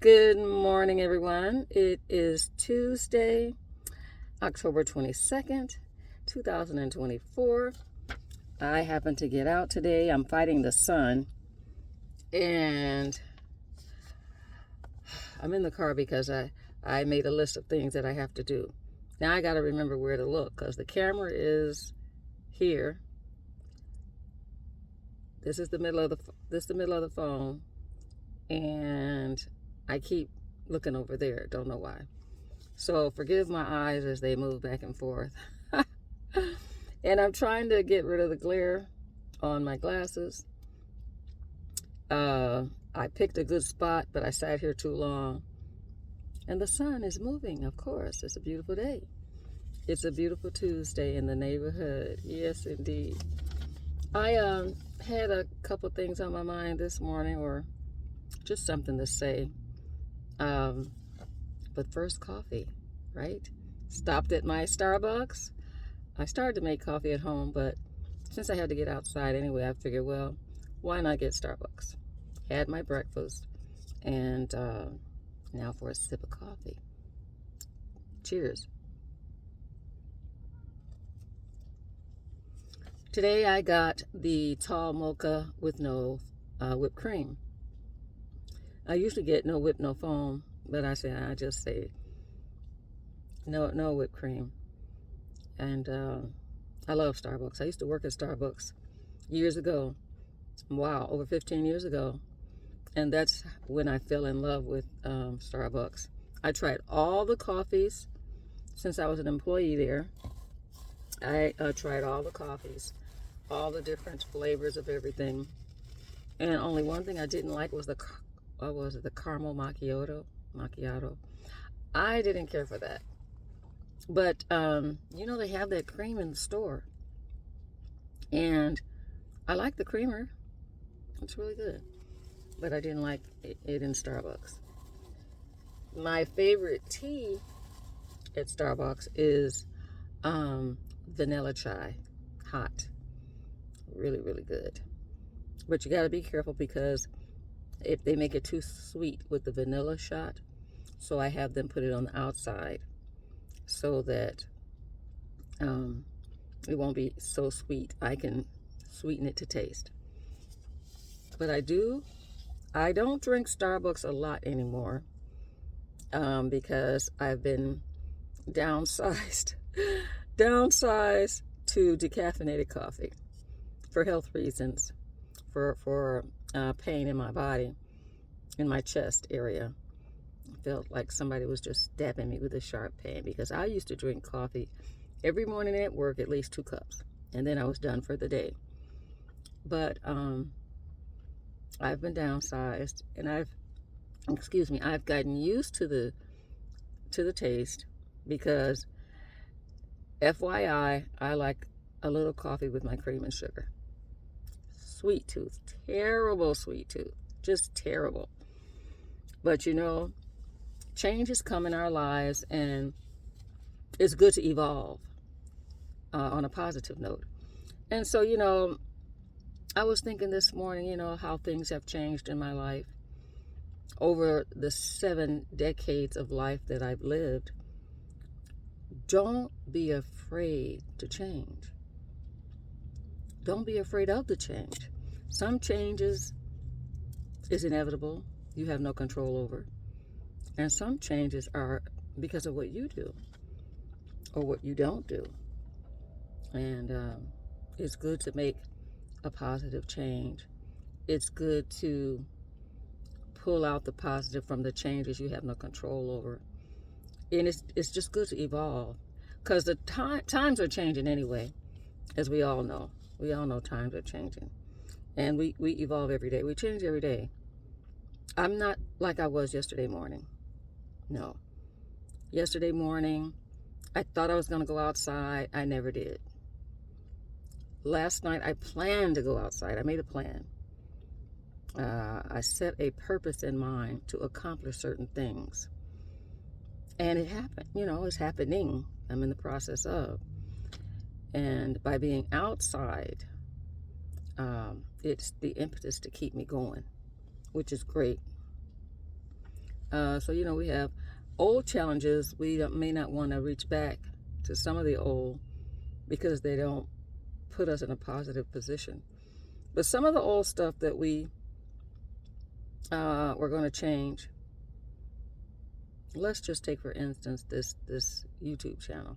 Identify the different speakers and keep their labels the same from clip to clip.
Speaker 1: Good morning, everyone. It is Tuesday, October 22nd, 2024. I happened to get out today. I'm fighting the sun, and I'm in the car because I made a list of things that I have to do. Now I got to remember where to look because the camera is here. This is the middle of the phone, and I keep looking over there. Don't know why. So forgive my eyes as they move back and forth. And I'm trying to get rid of the glare on my glasses. I picked a good spot, but I sat here too long. And the sun is moving, of course. It's a beautiful day. It's a beautiful Tuesday in the neighborhood. Yes, indeed. I had a couple things on my mind this morning, or just something to say. But first, coffee, right? Stopped at my Starbucks. I started to make coffee at home, but since I had to get outside anyway, I figured, well, why not get Starbucks? Had my breakfast, and now for a sip of coffee. Cheers. Today I got the tall mocha with no whipped cream. I usually get no whip, no foam, but I just say no whipped cream. And I love Starbucks. I used to work at Starbucks years ago. Wow, over 15 years ago. And that's when I fell in love with Starbucks. I tried all the coffees since I was an employee there. I tried all the coffees, all the different flavors of everything. And only one thing I didn't like was the caramel macchiato. I didn't care for that. But, they have that cream in the store. And I like the creamer. It's really good. But I didn't like it in Starbucks. My favorite tea at Starbucks is vanilla chai. Hot. Really, really good. But you got to be careful because if they make it too sweet with the vanilla shot, so I have them put it on the outside so that it won't be so sweet. I can sweeten it to taste. But I don't drink Starbucks a lot anymore because I've been downsized to decaffeinated coffee for health reasons, for pain in my body, in my chest area. I felt like somebody was just stabbing me with a sharp pain because I used to drink coffee every morning at work, at least 2 cups, and then I was done for the day. But I've been downsized, and I've gotten used to the taste because, FYI, I like a little coffee with my cream and sugar. Sweet tooth, terrible sweet tooth, just terrible. But change has come in our lives, and it's good to evolve on a positive note. And so, I was thinking this morning, how things have changed in my life over the 7 decades of life that I've lived. Don't be afraid to change. Don't be afraid of the change. Some changes is inevitable. You have no control over. And some changes are because of what you do or what you don't do. And it's good to make a positive change. It's good to pull out the positive from the changes you have no control over. And it's just good to evolve because the times are changing anyway, as we all know. We all know times are changing. And we evolve every day. We change every day. I'm not like I was yesterday morning. No. Yesterday morning, I thought I was going to go outside. I never did. Last night, I planned to go outside. I made a plan. I set a purpose in mind to accomplish certain things. And it happened. It's happening. I'm in the process of. And by being outside, it's the impetus to keep me going, which is great. So, we have old challenges. We may not want to reach back to some of the old because they don't put us in a positive position. But some of the old stuff that we're going to change. Let's just take, for instance, this YouTube channel.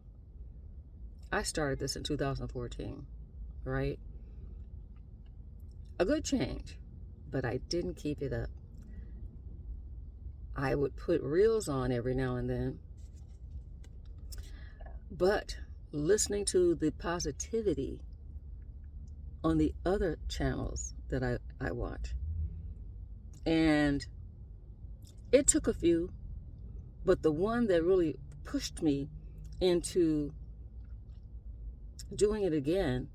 Speaker 1: I started this in 2014, right? A good change, but I didn't keep it up. I would put reels on every now and then, but listening to the positivity on the other channels that I watch, and it took a few, but the one that really pushed me into doing it again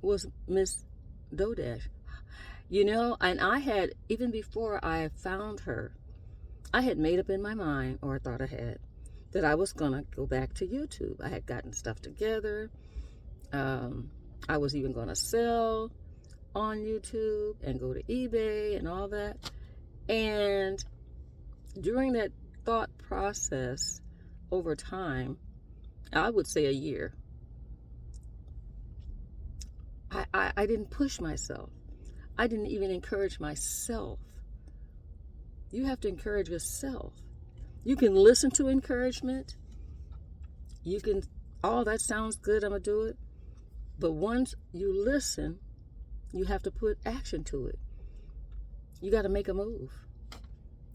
Speaker 1: was Miss Dodash. And I had, even before I found her, I had made up in my mind, or I thought I had, that I was going to go back to YouTube. I had gotten stuff together. I was even going to sell on YouTube and go to eBay and all that. And during that thought process, over time, I would say a year, I didn't push myself. I didn't even encourage myself. You have to encourage yourself. You can listen to encouragement. You can, oh, that sounds good, I'm going to do it. But once you listen, you have to put action to it. You got to make a move.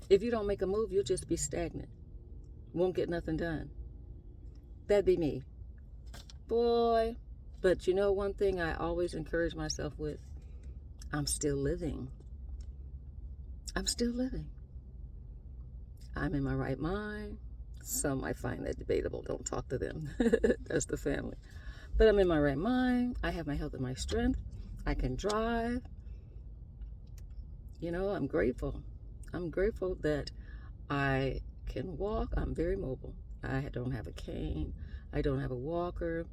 Speaker 1: If you don't make a move, you'll just be stagnant. Won't get nothing done. That'd be me. Boy. But one thing I always encourage myself with, I'm still living. I'm still living. I'm in my right mind. Some might find that debatable. Don't talk to them. That's the family. But I'm in my right mind. I have my health and my strength. I can drive. I'm grateful. I'm grateful that I can walk. I'm very mobile. I don't have a cane. I don't have a walker.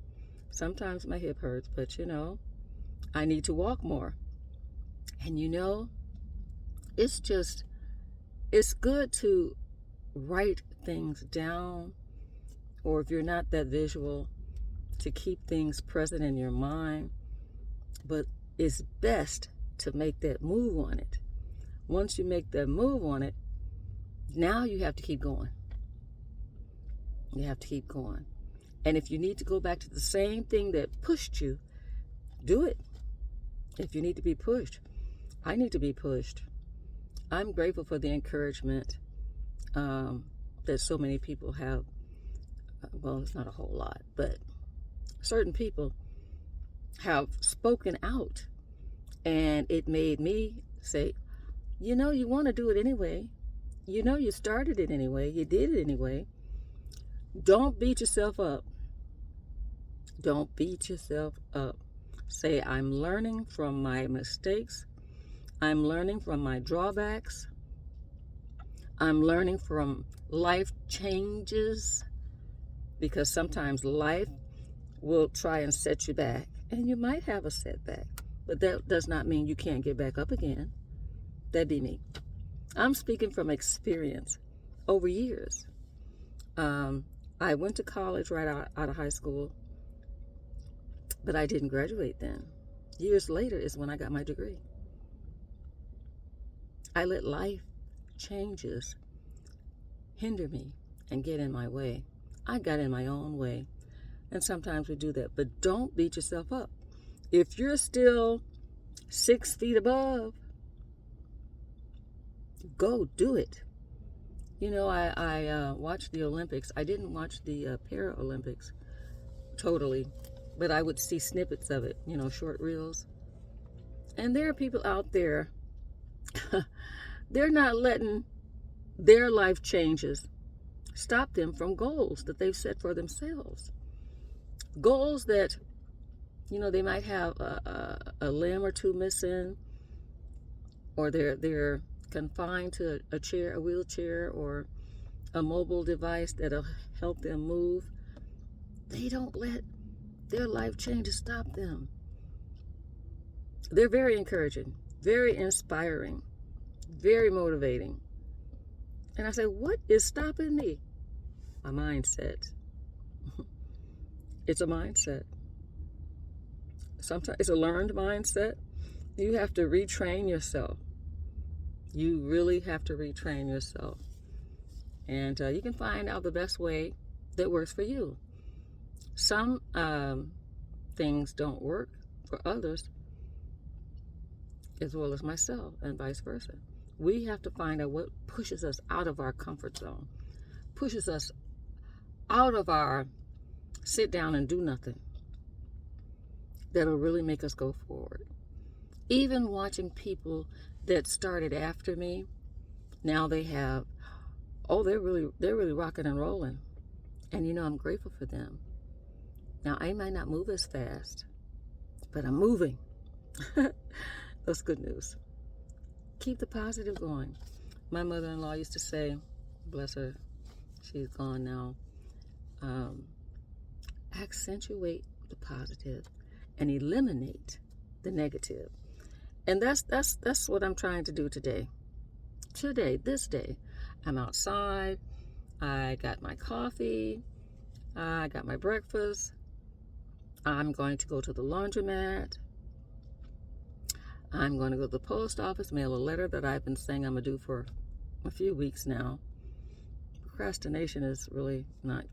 Speaker 1: Sometimes my hip hurts, but I need to walk more. And it's good to write things down, or if you're not that visual, to keep things present in your mind. But it's best to make that move on it. Once you make that move on it, now you have to keep going. You have to keep going. And if you need to go back to the same thing that pushed you, do it. If you need to be pushed. I need to be pushed. I'm grateful for the encouragement that so many people have. Well, it's not a whole lot, but certain people have spoken out, and it made me say, you want to do it anyway. You started it anyway. You did it anyway. Don't beat yourself up. Don't beat yourself up. Say, I'm learning from my mistakes. I'm learning from my drawbacks. I'm learning from life changes, because sometimes life will try and set you back, and you might have a setback, but that does not mean you can't get back up again. That'd be me. I'm speaking from experience over years. I went to college right out of high school, but I didn't graduate then. Years later is when I got my degree. I let life changes hinder me and get in my way. I got in my own way, and sometimes we do that. But don't beat yourself up. If you're still 6 feet above, go do it. I watched the Olympics. I didn't watch the Paralympics totally, but I would see snippets of it, short reels. And there are people out there, they're not letting their life changes stop them from goals that they've set for themselves. Goals that, they might have a limb or two missing, or they're confined to a wheelchair, or a mobile device that'll help them move. They don't let their life changes stop them. They're very encouraging, very inspiring, very motivating. And I say, what is stopping me? My mindset. It's a mindset. Sometimes it's a learned mindset. You have to retrain yourself. You really have to retrain yourself. And you can find out the best way that works for you. Some things don't work for others as well as myself, and vice versa. We have to find out what pushes us out of our comfort zone, pushes us out of our sit down and do nothing, that'll really make us go forward. Even watching people that started after me, now they have, they're really rocking and rolling. And I'm grateful for them. Now I might not move as fast, but I'm moving. That's good news. Keep the positive going. My mother-in-law used to say, bless her, she's gone now, accentuate the positive and eliminate the negative. And that's what I'm trying to do today. This day, I'm outside. I got my coffee. I got my breakfast. I'm going to go to the laundromat. I'm going to go to the post office, mail a letter that I've been saying I'm going to do for a few weeks now. Procrastination is really not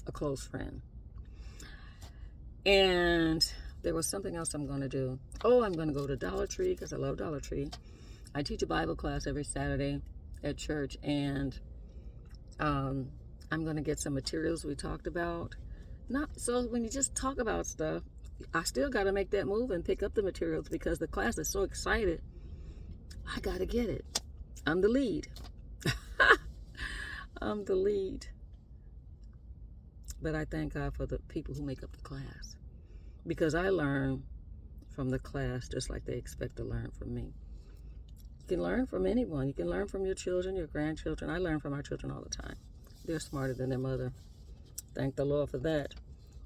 Speaker 1: a close friend. And there was something else I'm going to do. I'm going to go to Dollar Tree because I love Dollar Tree. I teach a Bible class every Saturday at church, and I'm going to get some materials we talked about. So when you just talk about stuff, I still got to make that move and pick up the materials because the class is so excited. I got to get it. I'm the lead. I'm the lead. But I thank God for the people who make up the class, because I learn from the class just like they expect to learn from me. You can learn from anyone. You can learn from your children, your grandchildren. I learn from our children all the time. They're smarter than their mother. Thank the Lord for that.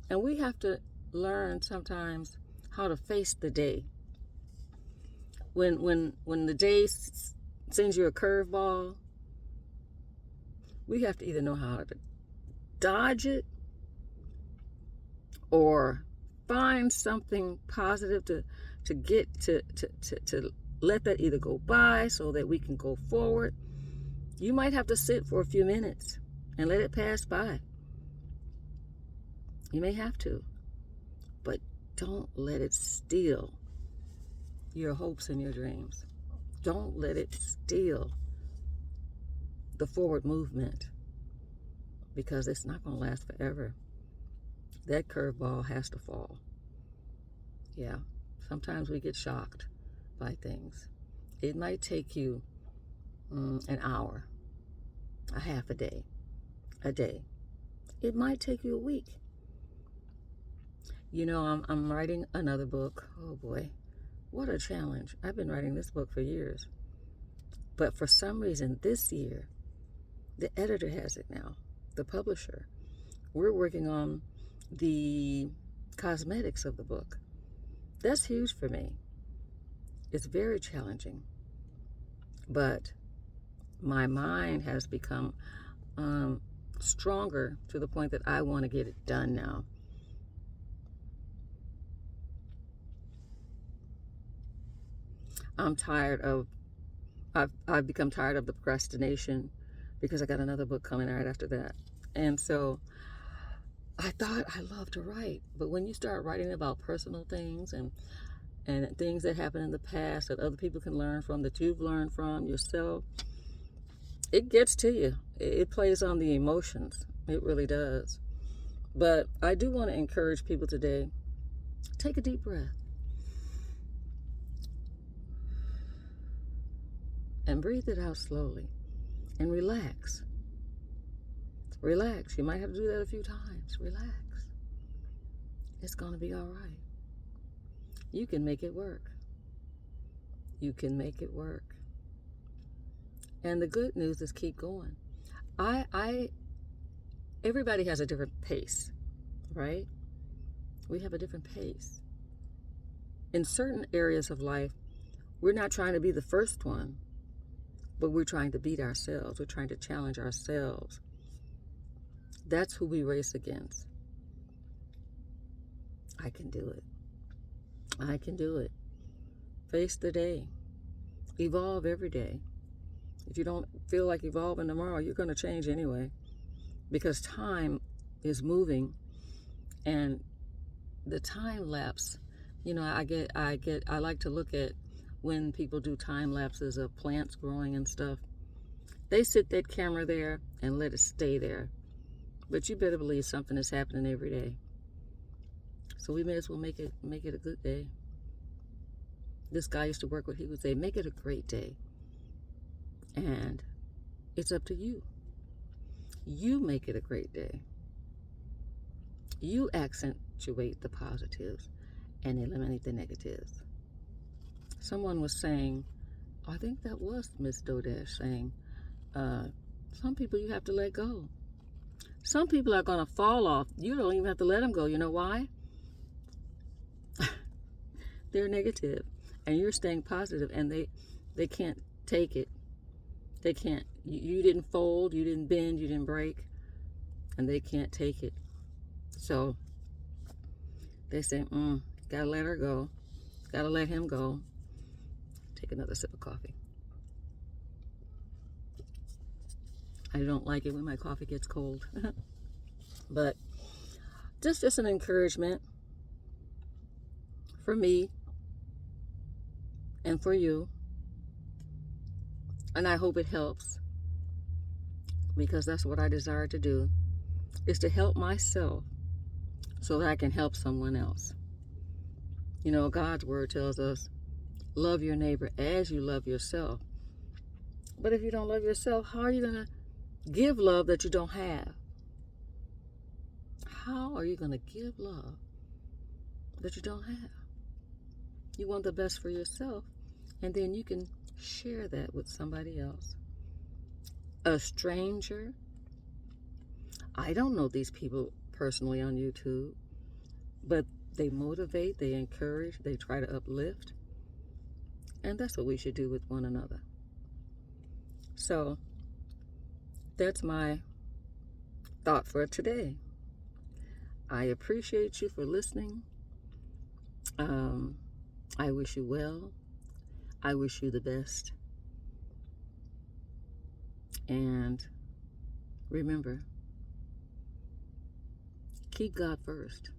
Speaker 1: And we have to learn sometimes how to face the day. When the day sends you a curveball, we have to either know how to dodge it or find something positive to get to let that either go by so that we can go forward. You might have to sit for a few minutes and let it pass by. You may have to, but don't let it steal your hopes and your dreams. Don't let it steal the forward movement, because it's not going to last forever. That curveball has to fall. Yeah, sometimes we get shocked by things. It might take you an hour, a half a day. It might take you a week. I'm writing another book. Oh boy, what a challenge. I've been writing this book for years. But for some reason this year, the editor has it now, the publisher. We're working on the cosmetics of the book. That's huge for me. It's very challenging. But my mind has become stronger to the point that I want to get it done now. I've become tired of the procrastination because I got another book coming out after that. And so I thought I love to write, but when you start writing about personal things and things that happened in the past that other people can learn from, that you've learned from yourself, it gets to you. It plays on the emotions. It really does. But I do want to encourage people today, take a deep breath and breathe it out slowly and relax. Relax. You might have to do that a few times. Relax. It's going to be all right. You can make it work. You can make it work. And the good news is keep going. Everybody has a different pace, right? We have a different pace. In certain areas of life, we're not trying to be the first one. But we're trying to beat ourselves. We're trying to challenge ourselves. That's who we race against. I can do it. I can do it. Face the day. Evolve every day. If you don't feel like evolving tomorrow, you're going to change anyway. Because time is moving, and the time lapse, I like to look at when people do time lapses of plants growing and stuff. They sit that camera there and let it stay there. But you better believe something is happening every day. So we may as well make it a good day. This guy I used to work with, he would say, make it a great day. And it's up to you. You make it a great day. You accentuate the positives and eliminate the negatives. Someone was saying, I think that was Miss Dodesh saying, some people you have to let go. Some people are going to fall off. You don't even have to let them go. You know why? They're negative, and you're staying positive, and they can't take it. They can't. You didn't fold, you didn't bend, you didn't break, and they can't take it. So they say, gotta let her go. Gotta let him go. Take another sip of coffee. I don't like it when my coffee gets cold. But just an encouragement for me and for you. And I hope it helps, because that's what I desire to do, is to help myself so that I can help someone else. God's word tells us, love your neighbor as you love yourself. But if you don't love yourself, how are you going to give love that you don't have? How are you going to give love that you don't have? You want the best for yourself, and then you can share that with somebody else. A stranger. I don't know these people personally on YouTube, but they motivate, they encourage, they try to uplift. And that's what we should do with one another. So that's my thought for today. I appreciate you for listening. I wish you well. I wish you the best. And remember, keep God first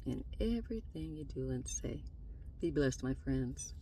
Speaker 1: in everything you do and say. Be blessed, my friends.